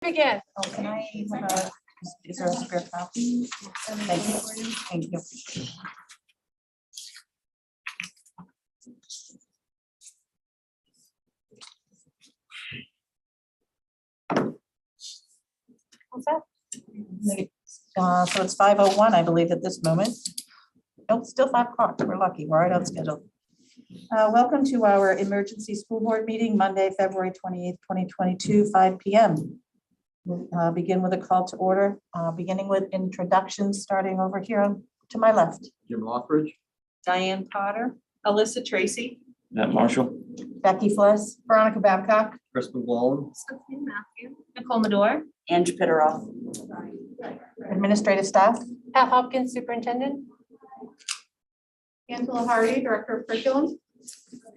Begin. Oh, can I have is there a spare copy? Thank you. Thank you. What's that? So it's 5:01, I believe, at this moment. Nope, still 5 o'clock. We're lucky. We're right on schedule. Welcome to our emergency school board meeting, Monday, February 28th, 2022, 5 p.m. We'll begin with a call to order, beginning with introductions, starting over here to my left. Jim Lockridge. Diane Potter, Alyssa Tracy, Matt Marshall. Becky Fless. Veronica Babcock. Chris McGlone. Sophie Matthew, Nicole Medore, Ange Pitteroff. Administrative staff. Pat Hopkins, Superintendent. Angela Hardy, Director of Curriculum.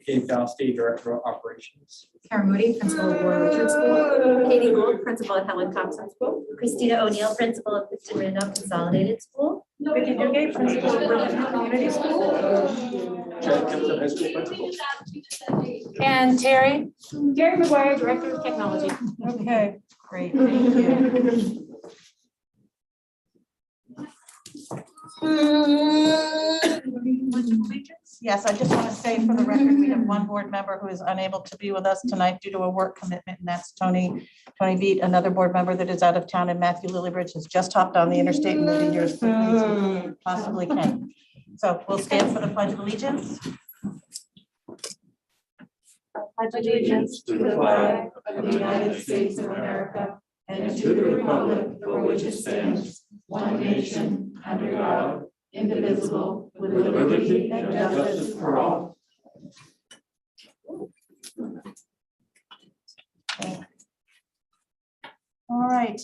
Dave Gosti, Director of Operations. Karen Moody, Principal of Warren Richard School. Katie Gould, Principal of Helen Thompson School. Christina O'Neill, Principal of Clifton Randolph Consolidated School. Vicky Newgate, Principal of Burlington Community School. Chad Kempton, High School Principal. And Terry. Gary McGuire, Director of Technology. Okay, great. Thank you. Yes, I just want to say for the record, we have one board member who is unable to be with us tonight due to a work commitment, and that's Tony Beat, another board member that is out of town, and Matthew Lillibridge has just hopped on the interstate and will be here as quickly as he possibly can. So we'll stand for the Pledge of Allegiance. Pledge allegiance to the flag of the United States of America and to the republic for which it stands, one nation, under God, indivisible, with liberty and justice for all. All right.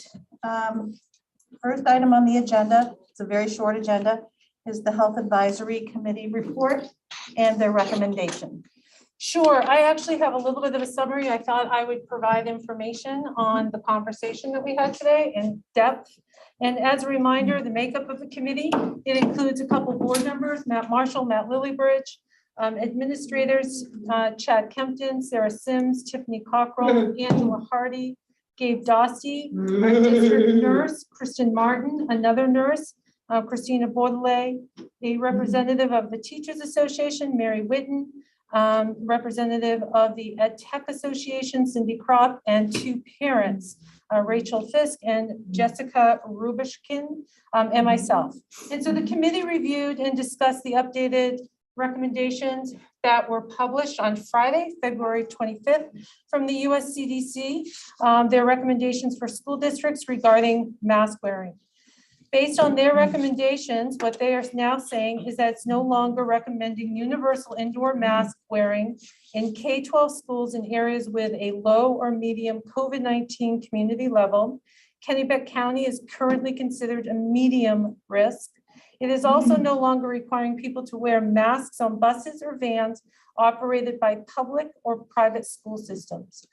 First item on the agenda, it's a very short agenda, is the Health Advisory Committee report and their recommendation. Sure, I actually have a little bit of a summary. I thought I would provide information on the conversation that we had today in depth. And as a reminder, the makeup of the committee, it includes a couple board members, Matt Marshall, Matt Lillibridge, administrators, Chad Kempton, Sarah Sims, Tiffany Cockrell, Angela Hardy, Gabe Dostie, our district nurse, Kristen Martin, another nurse, Christina Baudelaire, a representative of the Teachers Association, Mary Whitten, representative of the Ed Tech Association, Cindy Kropp, and 2 parents, Rachel Fisk and Jessica Rubishkin, and myself. And so the committee reviewed and discussed the updated recommendations that were published on Friday, February 25th from the US CDC, their recommendations for school districts regarding mask wearing. Based on their recommendations, what they are now saying is that it's no longer recommending universal indoor mask wearing in K-12 schools in areas with a low or medium COVID-19 community level. Kennebec County is currently considered a medium risk. It is also no longer requiring people to wear masks on buses or vans operated by public or private school systems.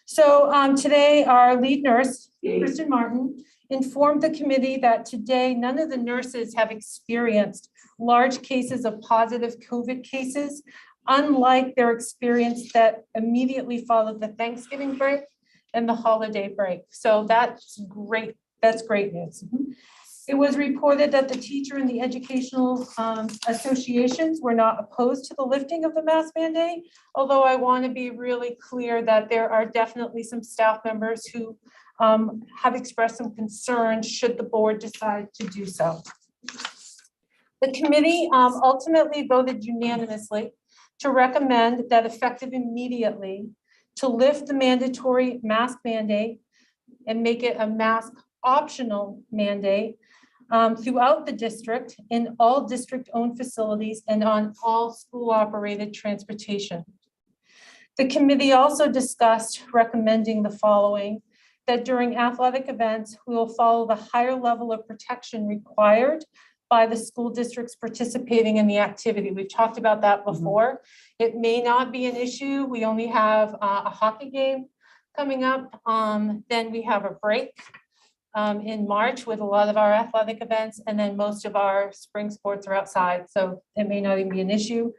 So today, our lead nurse, Kristen Martin, informed the committee that today none of the nurses have experienced large cases of positive COVID cases, unlike their experience that immediately followed the Thanksgiving break and the holiday break. So that's great. That's great news. It was reported that the teacher and the educational associations were not opposed to the lifting of the mask mandate, although I want to be really clear that there are definitely some staff members who have expressed some concern should the board decide to do so. The committee ultimately voted unanimously to recommend that effective immediately to lift the mandatory mask mandate and make it a mask optional mandate throughout the district in all district-owned facilities and on all school-operated transportation. The committee also discussed recommending the following: that during athletic events, we will follow the higher level of protection required by the school districts participating in the activity. We've talked about that before. It may not be an issue. We only have a hockey game coming up. Then we have a break in March with a lot of our athletic events, and then most of our spring sports are outside, so it may not even be an issue.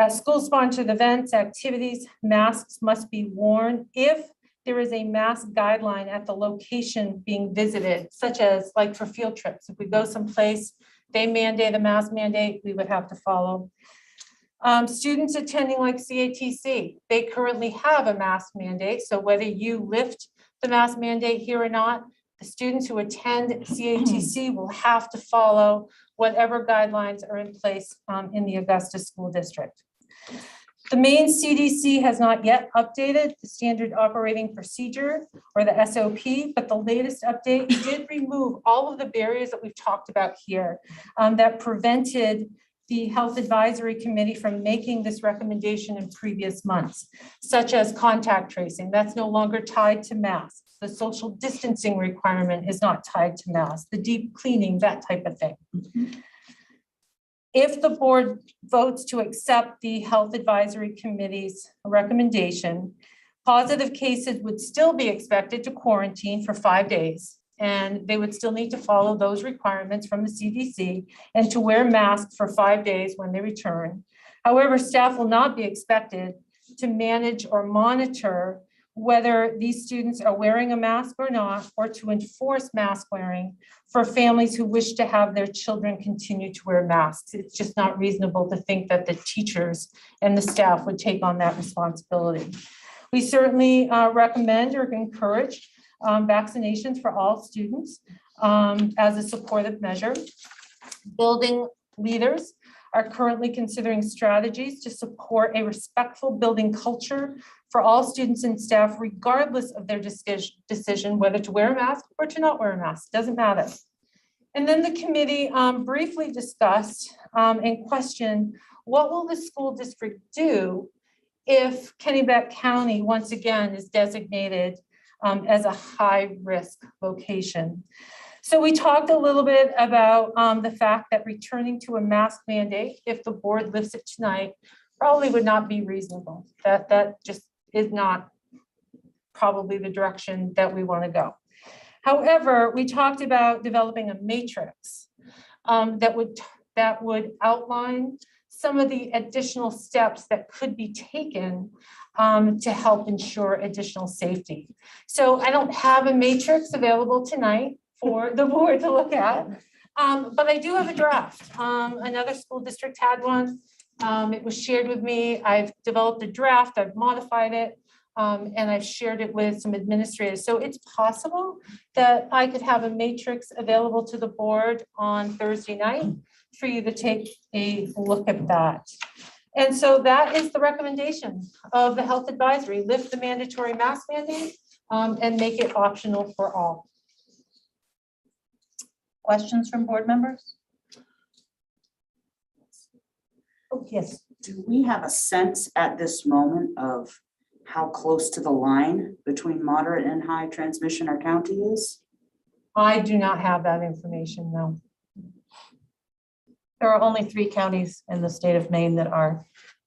School-sponsored events, activities, masks must be worn if there is a mask guideline at the location being visited, such as like for field trips. If we go someplace, they mandate a mask mandate, we would have to follow. Students attending like CATC, they currently have a mask mandate. So whether you lift the mask mandate here or not, the students who attend CATC will have to follow whatever guidelines are in place in the Augusta School District. The main CDC has not yet updated the standard operating procedure or the SOP, but the latest update did remove all of the barriers that we've talked about here that prevented the Health Advisory Committee from making this recommendation in previous months, such as contact tracing. That's no longer tied to masks. The social distancing requirement is not tied to masks, the deep cleaning, that type of thing. If the board votes to accept the Health Advisory Committee's recommendation, positive cases would still be expected to quarantine for 5 days, and they would still need to follow those requirements from the CDC and to wear masks for 5 days when they return. However, staff will not be expected to manage or monitor whether these students are wearing a mask or not, or to enforce mask wearing for families who wish to have their children continue to wear masks. It's just not reasonable to think that the teachers and the staff would take on that responsibility. We certainly recommend or encourage vaccinations for all students as a supportive measure. Building leaders are currently considering strategies to support a respectful building culture for all students and staff, regardless of their decision whether to wear a mask or to not wear a mask, doesn't matter. And then the committee briefly discussed and questioned, what will the school district do if Kennebec County once again is designated as a high-risk location? So we talked a little bit about the fact that returning to a mask mandate, if the board lifts it tonight, probably would not be reasonable. That just is not probably the direction that we want to go. However, we talked about developing a matrix that would outline some of the additional steps that could be taken to help ensure additional safety. So I don't have a matrix available tonight for the board to look at, but I do have a draft. Another school district had one. It was shared with me. I've developed a draft, I've modified it, and I've shared it with some administrators. So it's possible that I could have a matrix available to the board on Thursday night for you to take a look at that. And so that is the recommendation of the health advisory: lift the mandatory mask mandate and make it optional for all. Questions from board members? Oh, yes. Do we have a sense at this moment of how close to the line between moderate and high transmission our county is? I do not have that information, no. There are only 3 counties in the state of Maine that are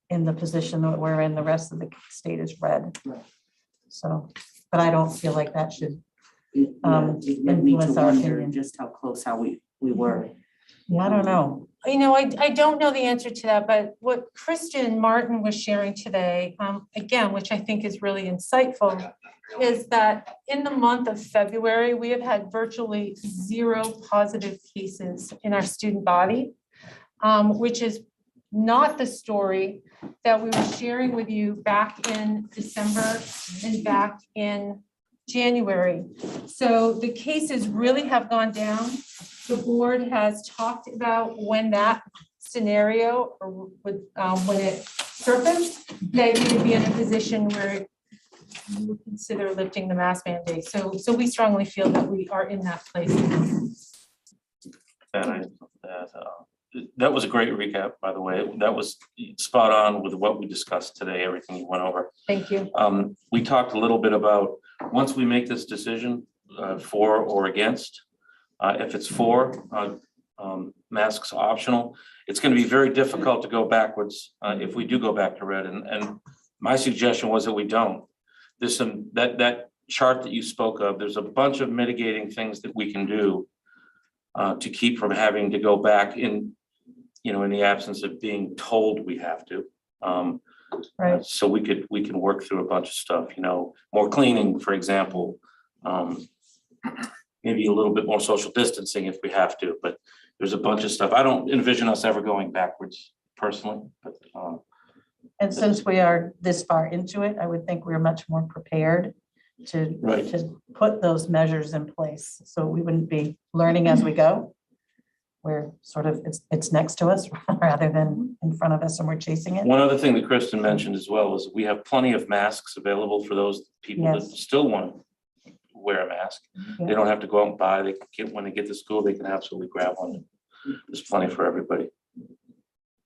in the position that we're in. The rest of the state is red. Right. So, but I don't feel like that should, It led me to influence our wonder opinion. just how close we were. yeah, I don't know. You know, I don't know the answer to that, but what Kristen Martin was sharing today, again, which I think is really insightful, is that in the month of February, we have had virtually 0 positive cases in our student body, which is not the story that we were sharing with you back in December and back in January. So the cases really have gone down. The board has talked about when that scenario would, when it surfaced, that you would be in a position where you would consider lifting the mask mandate. So we strongly feel that we are in that place. And that was a great recap, by the way. That was spot on with what we discussed today, everything you went over. Thank you. We talked a little bit about, once we make this decision for or against, if it's for masks optional, it's going to be very difficult to go backwards if we do go back to red. And my suggestion was that we don't. There's some, that chart that you spoke of, there's a bunch of mitigating things that we can do to keep from having to go back in, in the absence of being told we have to. Right. So we can work through a bunch of stuff, more cleaning, for example. Maybe a little bit more social distancing if we have to, but there's a bunch of stuff. I don't envision us ever going backwards personally, but And since we are this far into it, I would think we're much more prepared to, Right. to put those measures in place. So we wouldn't be learning as we go. We're sort of, it's next to us rather than in front of us and we're chasing it. one other thing that Kristen mentioned as well is we have plenty of masks available for those people that Yes. still want to wear a mask. They Yeah. don't have to go out and buy, they can get, when they get to school, they can absolutely grab one. There's plenty for everybody.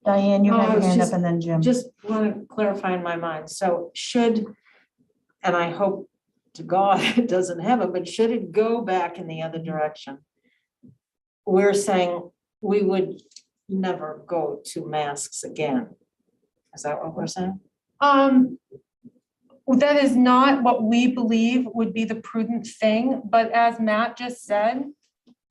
Diane, you Oh, had I your was hand just- up and then Jim. Just want to clarify in my mind, so should, and I hope to God it doesn't happen, but should it go back in the other direction? We're saying we would never go to masks again. Is that what we're saying? That is not what we believe would be the prudent thing, but as Matt just said,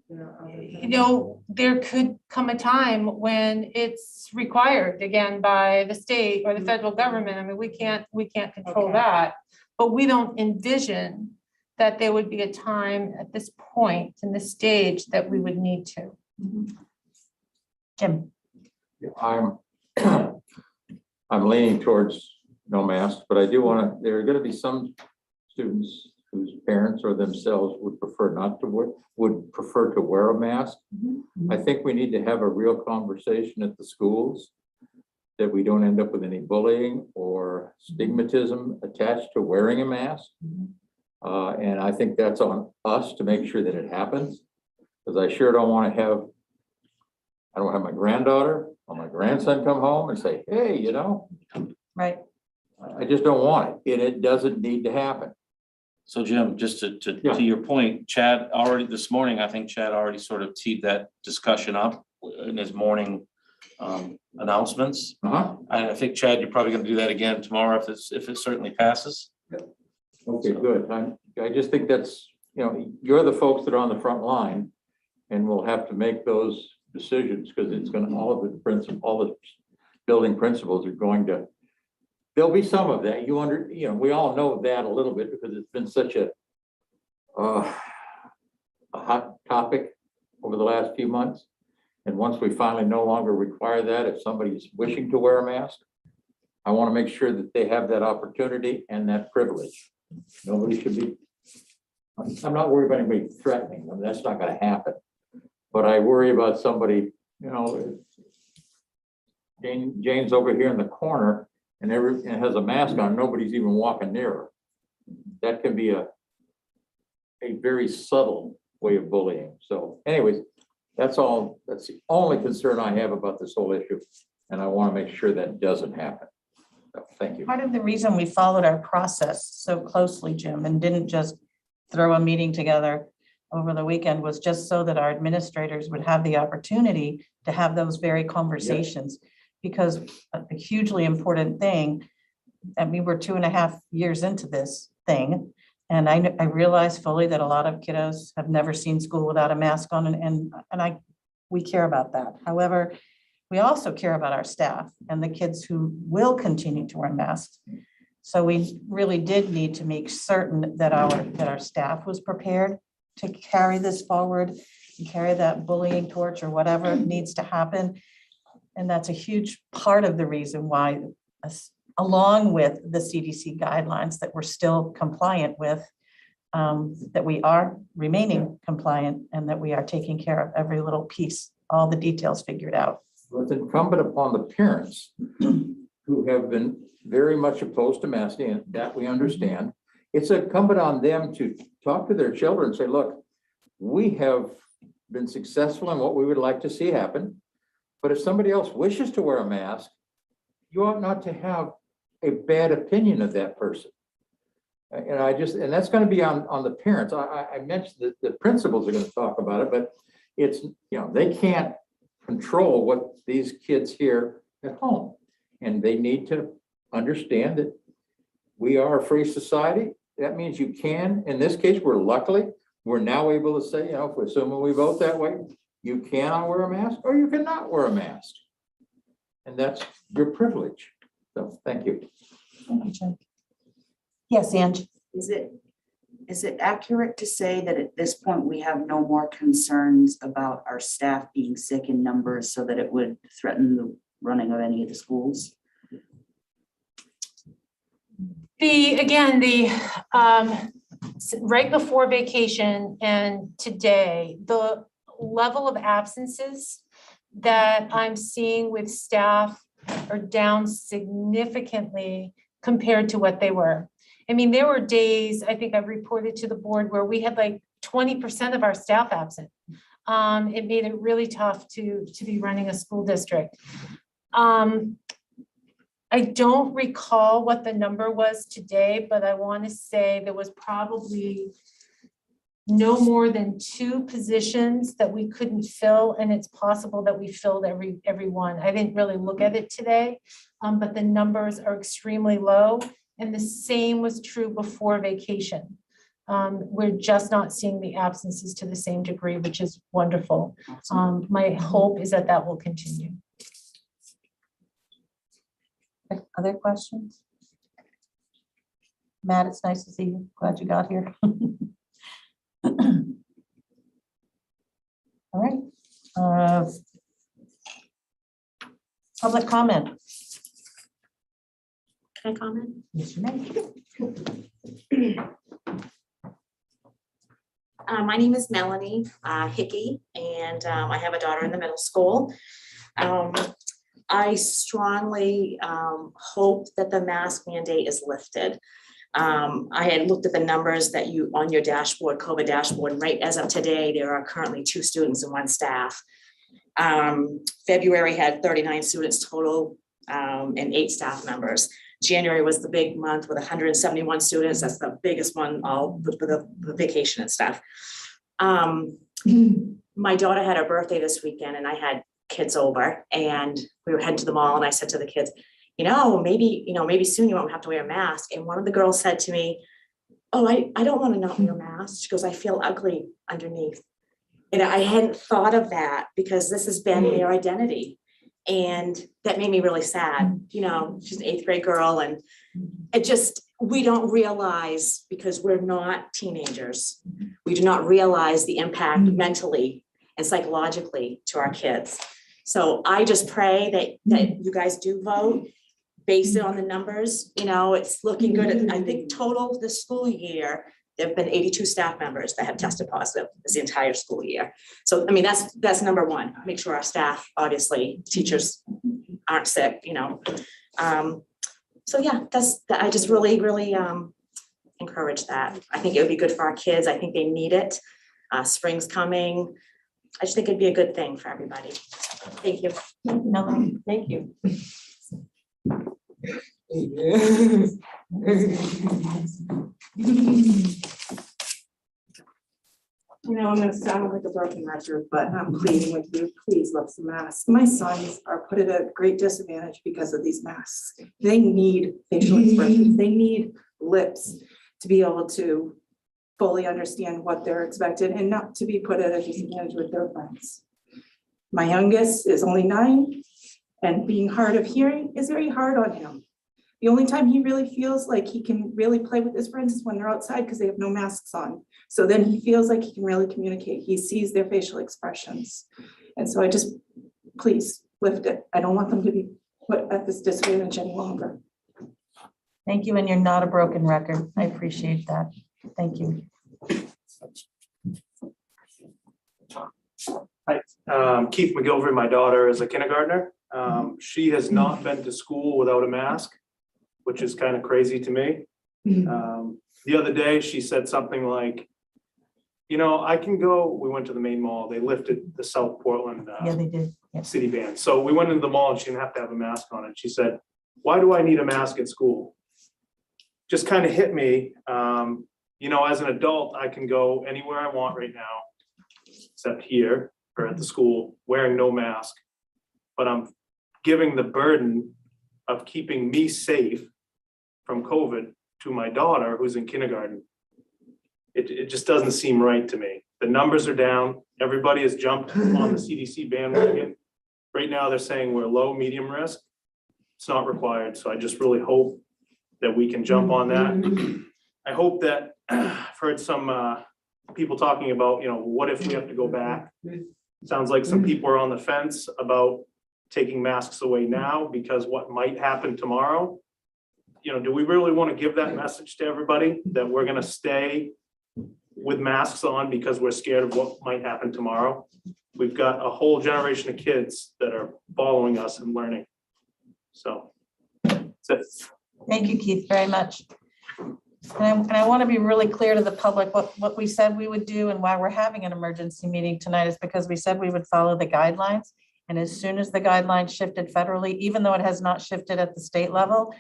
there could come a time when it's required again by the state or the federal government. I mean, we can't control Okay. that. But we don't envision that there would be a time at this point in this stage that we would need to. Jim, I'm I'm leaning towards no masks, but I do want to, there are going to be some students whose parents or themselves would prefer not to wear, would prefer to wear a mask. I think we need to have a real conversation at the schools that we don't end up with any bullying or stigmatism attached to wearing a mask. And I think that's on us to make sure that it happens, because I sure don't want to have, I don't have my granddaughter or my grandson come home and say, hey, right? I just don't want it, and it doesn't need to happen. So Jim, just Yeah. to your point, Chad already this morning, I think Chad already sort of teed that discussion up in his morning announcements. I think Chad, you're probably gonna do that again tomorrow if it certainly passes. Okay, good. I just think that's, you're the folks that are on the front line, and we'll have to make those decisions, because it's gonna, all the building principals are going to, there'll be some of that. We all know that a little bit because it's been such a hot topic over the last few months. And once we finally no longer require that, if somebody's wishing to wear a mask, I want to make sure that they have that opportunity and that privilege. Nobody should be, I'm not worried about anybody threatening them. That's not going to happen. But I worry about somebody, Jane's over here in the corner and has a mask on, nobody's even walking near her. That can be a very subtle way of bullying. So anyways, that's all, that's the only concern I have about this whole issue. And I want to make sure that doesn't happen. So, thank you. Part of the reason we followed our process so closely, Jim, and didn't just throw a meeting together over the weekend was just so that our administrators would have the opportunity to have those very conversations. Because a hugely important thing, and we were 2.5 years into this thing, and I realize fully that a lot of kiddos have never seen school without a mask on, and we care about that. However, we also care about our staff and the kids who will continue to wear masks. So we really did need to make certain that our staff was prepared to carry this forward and carry that bullying torch or whatever needs to happen. And that's a huge part of the reason why, along with the CDC guidelines that we're still compliant with, that we are remaining compliant and that we are taking care of every little piece, all the details figured out. Well, it's incumbent upon the parents who have been very much opposed to masking, and that we understand. It's incumbent on them to talk to their children and say, look, we have been successful in what we would like to see happen. But if somebody else wishes to wear a mask, you ought not to have a bad opinion of that person. And that's going to be on the parents. I mentioned that the principals are going to talk about it, but it's, they can't control what these kids hear at home. And they need to understand that we are a free society. That means you can, in this case, we're now able to say, if we're assuming we vote that way, you cannot wear a mask or you cannot wear a mask. And that's your privilege. So, thank you. Thank you, Jen. Yes, Ange. Is it accurate to say that at this point, we have no more concerns about our staff being sick in numbers so that it would threaten the running of any of the schools? Right before vacation and today, the level of absences that I'm seeing with staff are down significantly compared to what they were. I mean, there were days, I think I've reported to the board, where we had like 20% of our staff absent. It made it really tough to be running a school district. I don't recall what the number was today, but I want to say there was probably no more than 2 positions that we couldn't fill, and it's possible that we filled every one. I didn't really look at it today, but the numbers are extremely low, and the same was true before vacation. We're just not seeing the absences to the same degree, which is wonderful. My hope is that that will continue. Other questions? Matt, it's nice to see you. Glad you got here. All right. Public comment. Can I comment? Yes, you may. My name is Melanie Hickey, and I have a daughter in the middle school. I strongly hope that the mask mandate is lifted. I had looked at the numbers that you on your dashboard, COVID dashboard, and right as of today, there are currently 2 students and 1 staff. February had 39 students total and 8 staff members. January was the big month with 171 students. That's the biggest one, all for the vacation and stuff. My daughter had her birthday this weekend, and I had kids over, and we were heading to the mall, and I said to the kids, maybe soon you won't have to wear a mask. And one of the girls said to me, oh, I don't want to not wear a mask. She goes, I feel ugly underneath. And I hadn't thought of that because this has been their identity. And that made me really sad. She's an 8th grade girl, and we don't realize, because we're not teenagers, we do not realize the impact mentally and psychologically to our kids. So I just pray that you guys do vote based on the numbers. It's looking good. I think total this school year, there have been 82 staff members that have tested positive this entire school year. So, I mean, that's number one. Make sure our staff, obviously, teachers aren't sick, So yeah, I just really, really encourage that. I think it would be good for our kids. I think they need it. Spring's coming. I just think it'd be a good thing for everybody. Thank you. Melanie. Thank you. I'm gonna sound like a broken record, but I'm pleading with you, please lift some masks. My sons are put at a great disadvantage because of these masks. They need facial expressions, they need lips to be able to fully understand what they're expected and not to be put at a disadvantage with their friends. My youngest is only 9, and being hard of hearing is very hard on him. The only time he really feels like he can really play with his friends is when they're outside because they have no masks on. So then he feels like he can really communicate. He sees their facial expressions. And so I just, please lift it. I don't want them to be put at this disadvantage any longer. Thank you, and you're not a broken record. I appreciate that. Thank you. Hi, Keith McGilvery, my daughter is a kindergartner. She has not been to school without a mask, which is kind of crazy to me. The other day, she said something like, I can go, we went to the main mall, they lifted the South Portland Yeah, they did. Yes. city ban. So we went into the mall and she didn't have to have a mask on it. She said, why do I need a mask at school? Just kind of hit me. As an adult, I can go anywhere I want right now, except here or at the school, wearing no mask. But I'm giving the burden of keeping me safe from COVID to my daughter who's in kindergarten. It just doesn't seem right to me. The numbers are down. Everybody has jumped on the CDC bandwagon. Right now, they're saying we're low, medium risk. it's not required, so I just really hope that we can jump on that. I hope that, I've heard some people talking about, what if we have to go back? Sounds like some people are on the fence about taking masks away now because what might happen tomorrow. Do we really want to give that message to everybody that we're gonna stay with masks on because we're scared of what might happen tomorrow? We've got a whole generation of kids that are following us and learning. So that's it. Thank you, Keith, very much. And I want to be really clear to the public, what we said we would do and why we're having an emergency meeting tonight is because we said we would follow the guidelines. And as soon as the guidelines shifted federally, even though it has not shifted at the state level,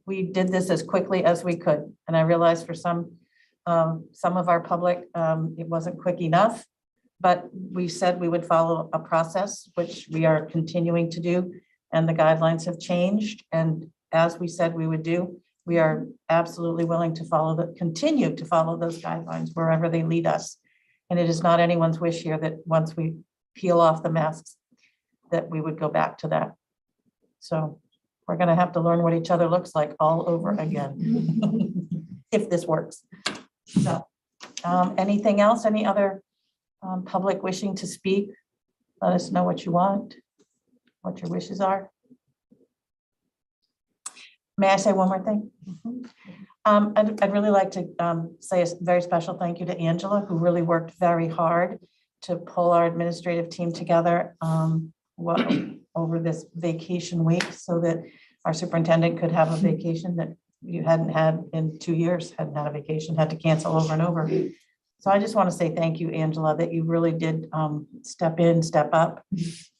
we did this as quickly as we could. And I realized for some of our public, it wasn't quick enough, but we said we would follow a process, which we are continuing to do. And the guidelines have changed. And as we said we would do, we are absolutely willing to continue to follow those guidelines wherever they lead us. And it is not anyone's wish here that once we peel off the masks, that we would go back to that. So we're gonna have to learn what each other looks like all over again, if this works. So, anything else? Any other public wishing to speak? Let us know what you want, what your wishes are. May I say one more thing? I'd really like to say a very special thank you to Angela, who really worked very hard to pull our administrative team together over this vacation week so that our superintendent could have a vacation that you hadn't had in 2 years, hadn't had a vacation, had to cancel over and over. So I just want to say thank you, Angela, that you really did step in, step up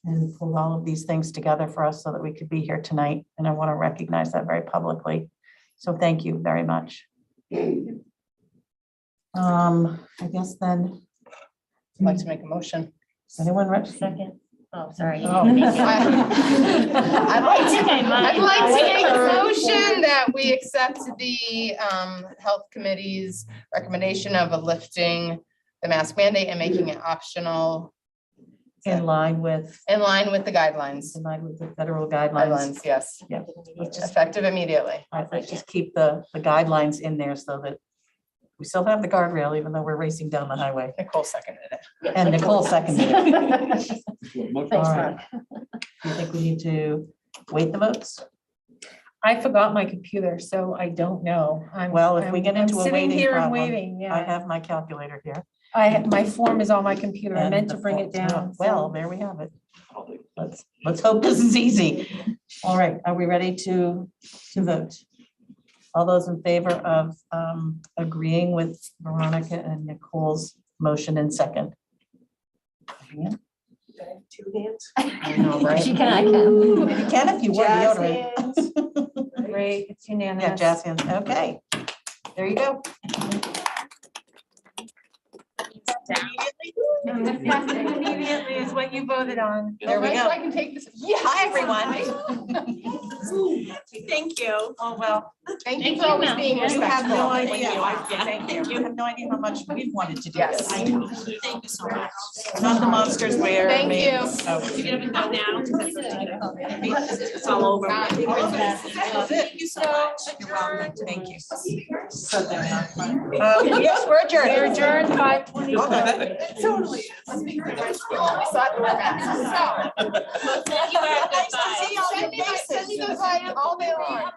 and pull all of these things together for us so that we could be here tonight. And I want to recognize that very publicly. So thank you very much. I guess then. I'd like to make a motion. Anyone? Second. Oh, sorry. Oh. I'd like to make a motion that we accept the health committee's recommendation of lifting the mask mandate and making it optional In line with the guidelines. the federal guidelines. Yes. Yeah. Let's just, Effective immediately. let's just keep the guidelines in there so that we still have the guardrail, even though we're racing down the highway. Nicole seconded it. And Nicole seconded it. Thanks, All right. Do you think we need to wait the votes? I forgot my computer, so I don't know. Well, if we get I'm into a sitting waiting here and problem, waiting, I yeah. have my calculator here. My form is on my computer. I and meant to the bring it votes. down. Well, there we have it. Let's hope this is easy. All right, are we ready to vote? All those in favor of agreeing with Veronica and Nicole's motion and second? Hand? Two hands. I know, right? She can, I can. You can if you wear Jazz deodorant. Great, it's Yeah, unanimous. jazz hands. Okay, there you go. Immediately is what you voted on. There we go. I can take this. Hi, everyone. Thank you. Oh, well. Thank you for always being You have respectful. no idea. Yeah. Thank you. You have no idea how much we've wanted to do Yes. this. I know. Thank you so much. Not the monsters wear. Thank me. you. Oh. You get up and go now. It's all over. Thank you so much. You're welcome. Thank you. Yes, we're adjourned. We're adjourned 5:20. Totally. Thank you, Erica. Bye. Send me those items all day long.